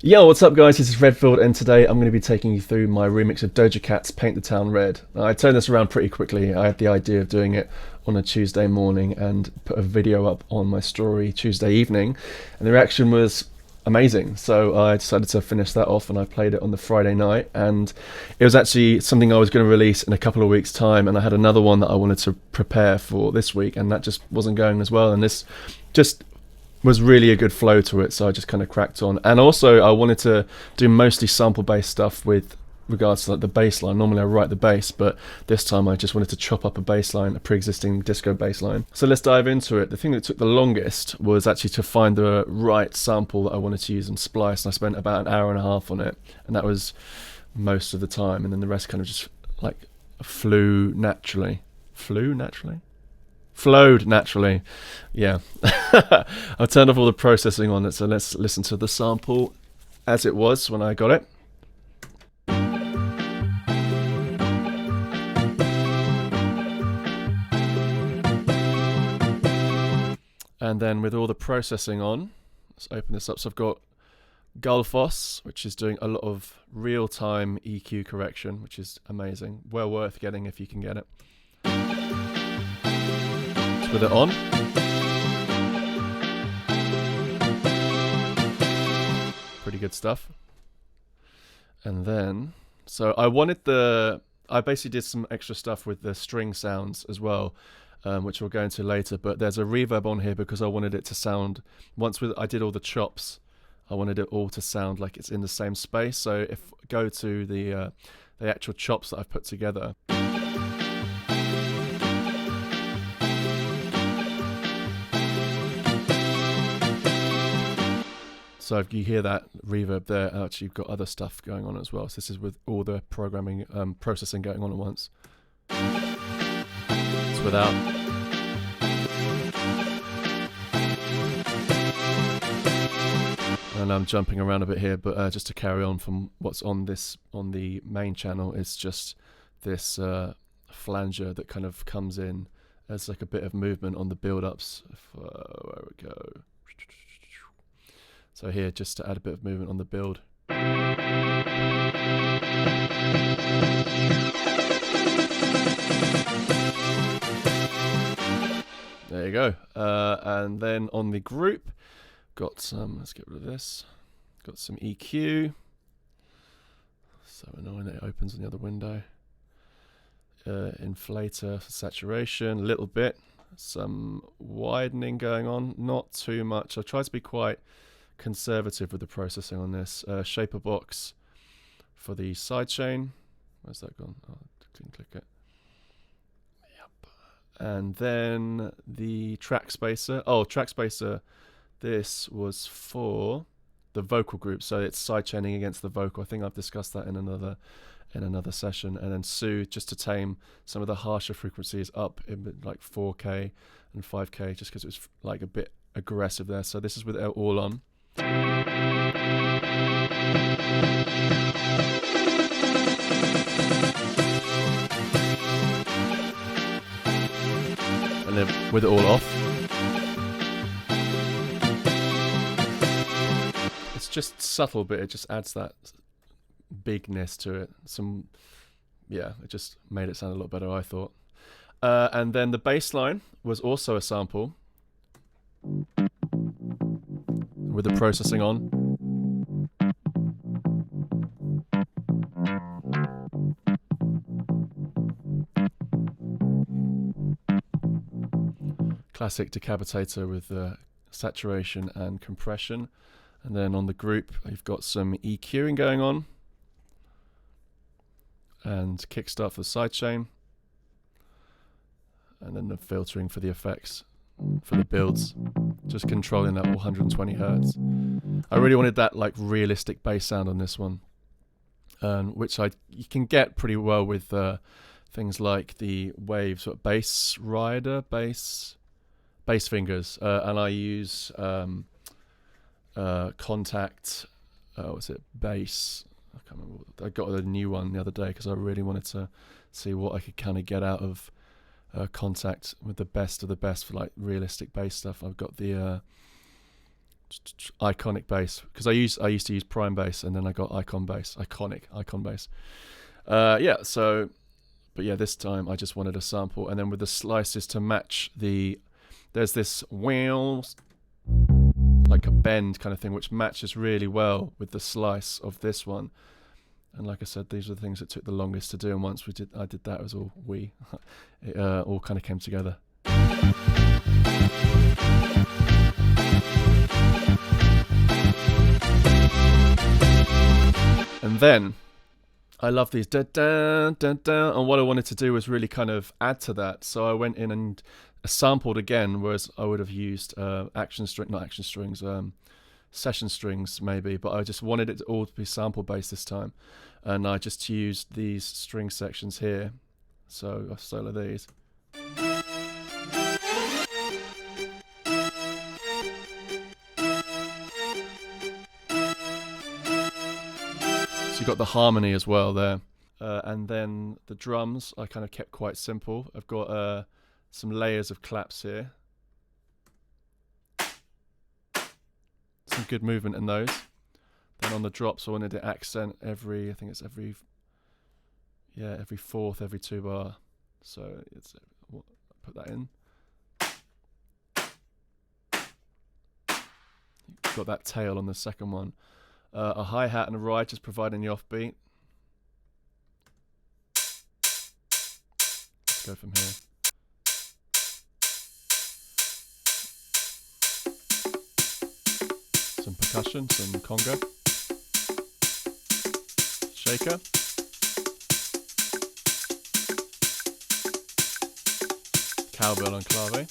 Yo, what's up, guys? This is Redfield, and today I'm going to be taking you through my remix of Doja Cat's Paint the Town Red. I turned this around pretty quickly. I had the idea of doing it on a Tuesday morning and put a video up on my story Tuesday evening, and the reaction was amazing. So I decided to finish that off, and I played it on the Friday night, and it was actually something I was going to release in a couple of weeks' time, and I had another one that I wanted to prepare for this week, and that just wasn't going as well, and this just was really a good flow to it, so I just kind of cracked on. And also I wanted to do mostly sample based stuff with regards to like the bass line. Normally I write the bass, but this time I just wanted to chop up a bass line, a pre-existing disco bass line. So let's dive into it. The thing that took the longest was actually to find the right sample that I wanted to use and splice, and I spent about an hour and a half on it, and that was most of the time, and then the rest kind of just like flew naturally. Flowed naturally. Yeah. I've turned off all the processing on it, so let's listen to the sample as it was when I got it. And then with all the processing on, let's open this up. So I've got Gullfoss, which is doing a lot of real-time EQ correction, which is amazing. Well worth getting if you can get it. With it on. Pretty good stuff. And then, so I basically did some extra stuff with the string sounds as well, which we'll go into later, but there's a reverb on here because I wanted it to sound, I did all the chops, I wanted it all to sound like it's in the same space. So if I go to the actual chops that I've put together, so if you hear that reverb there, actually you've got other stuff going on as well. So this is with all the programming, processing going on at once. It's without. And I'm jumping around a bit here, but just to carry on from what's on the main channel, it's just this flanger that kind of comes in as like a bit of movement on the build-ups. Where we go. So here, just to add a bit of movement on the build. There you go. And then on the group, got some, let's get rid of this. Got some EQ. So annoying it opens in the other window. Inflator for saturation, a little bit. Some widening going on, not too much. I try to be quite conservative with the processing on this. Shaper box for the sidechain. Where's that gone? Oh, didn't click it. Yep. And then the track spacer. Oh, track spacer. This was for the vocal group, so it's sidechaining against the vocal. I think I've discussed that in another session. And then Sue, just to tame some of the harsher frequencies up in like 4K and 5K, just because it was like a bit aggressive there. So this is with it all on. And then with it all off. It's just subtle, but it just adds that bigness to it. It just made it sound a lot better, I thought. And then the bass line was also a sample with the processing on. Classic decapitator with saturation and compression. And then on the group, you've got some EQing going on and kickstart for the sidechain, and then the filtering for the effects for the builds, just controlling that 120 hertz. I really wanted that like realistic bass sound on this one, which you can get pretty well with things like the Waves or bass rider, bass fingers, and I use Contact. What's it? Bass. I can't remember. I got a new one the other day because I really wanted to see what I could kind of get out of Contact with the best of the best for like realistic bass stuff. I've got the iconic bass, because I used to use prime bass, and then I got icon bass, icon bass. Yeah, so, but yeah, this time I just wanted a sample, and then with the slices to match there's this wheel, like a bend kind of thing, which matches really well with the slice of this one. And like I said, these are the things that took the longest to do, and once I did that, it was all it all kind of came together. And then I love these da da da da, and what I wanted to do was really kind of add to that. So I went in and sampled again, whereas I would have used session strings maybe, but I just wanted it all to be sample based this time, and I just used these string sections here. So I solo these. So you got the harmony as well there. And then the drums I kind of kept quite simple. I've got some layers of claps here. Some good movement in those. Then on the drops I wanted to accent every fourth, every 2 bar. So put that in. Got that tail on the second one. A hi-hat and a ride, just providing the offbeat. Let's go from here. Some percussion, some conga. Shaker. Cowbell and clave.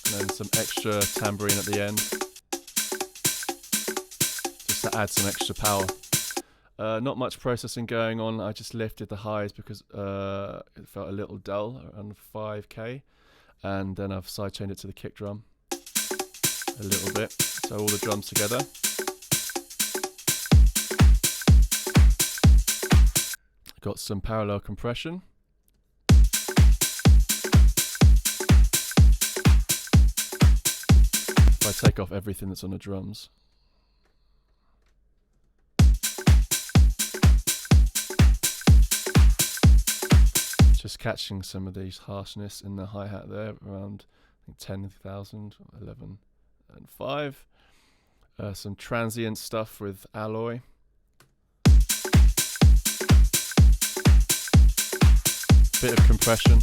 And then some extra tambourine at the end, just to add some extra power. Not much processing going on. I just lifted the highs because it felt a little dull, around 5k, and then I've sidechained it to the kick drum a little bit, so all the drums together. Got some parallel compression. If I take off everything that's on the drums. Just catching some of these harshness in the hi-hat there, around I think 10,000, 11 and 5. Some transient stuff with alloy. Bit of compression.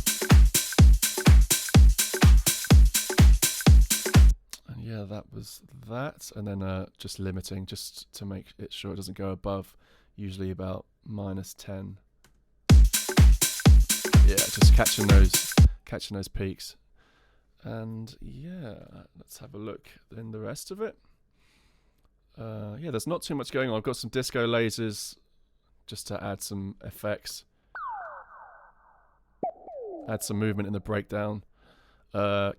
And yeah, that was that. And then just limiting, just to make it sure it doesn't go above, usually about -10. Yeah, just catching those peaks. And yeah, let's have a look in the rest of it. Yeah, there's not too much going on. I've got some disco lasers just to add some effects, add some movement in the breakdown.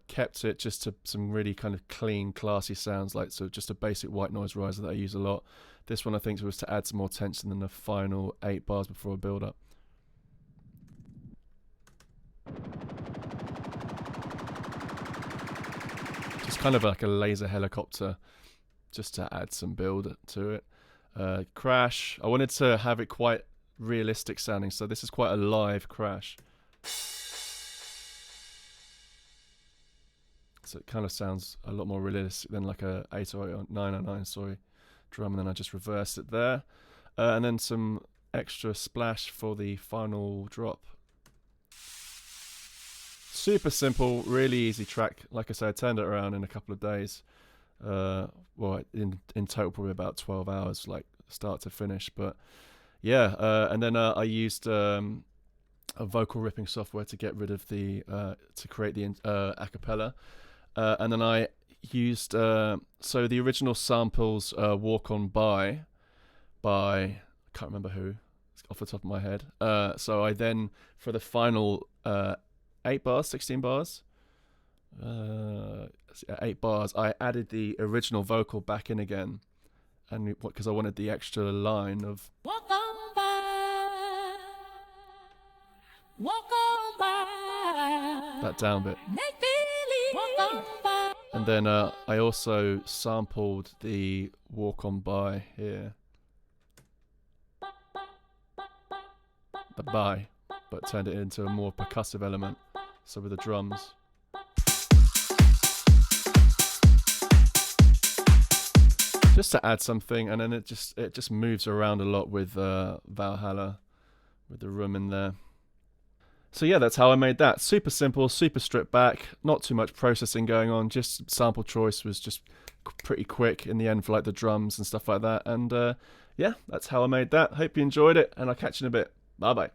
Kept it just to some really kind of clean, classy sounds, like so just a basic white noise riser that I use a lot. This one I think was to add some more tension than the final 8 bars before a build up. Just kind of like a laser helicopter, just to add some build to it. Crash, I wanted to have it quite realistic sounding, so this is quite a live crash. So it kind of sounds a lot more realistic than like a 808 or 909 drum, and then I just reversed it there. And then some extra splash for the final drop. Super simple, really easy track. Like I said, I turned it around in a couple of days. Well, in total probably about 12 hours, like start to finish. But yeah, and then I used a vocal ripping software to get rid of the to create the acapella, and then I used so the original samples, "Walk On By," I can't remember who, it's off the top of my head. So I then, for the final 8 bars, 16 bars, 8 bars, I added the original vocal back in again, and because I wanted the extra line of walk on by, walk on by, that down bit. Make believe, walk on by. And then I also sampled the Walk On By here. The by, but turned it into a more percussive element. So with the drums. Just to add something, and then it just moves around a lot with Valhalla, with the room in there. So yeah, that's how I made that. Super simple, super stripped back, not too much processing going on. Just sample choice was just pretty quick in the end for like the drums and stuff like that. And yeah, that's how I made that. Hope you enjoyed it, and I'll catch you in a bit. Bye bye.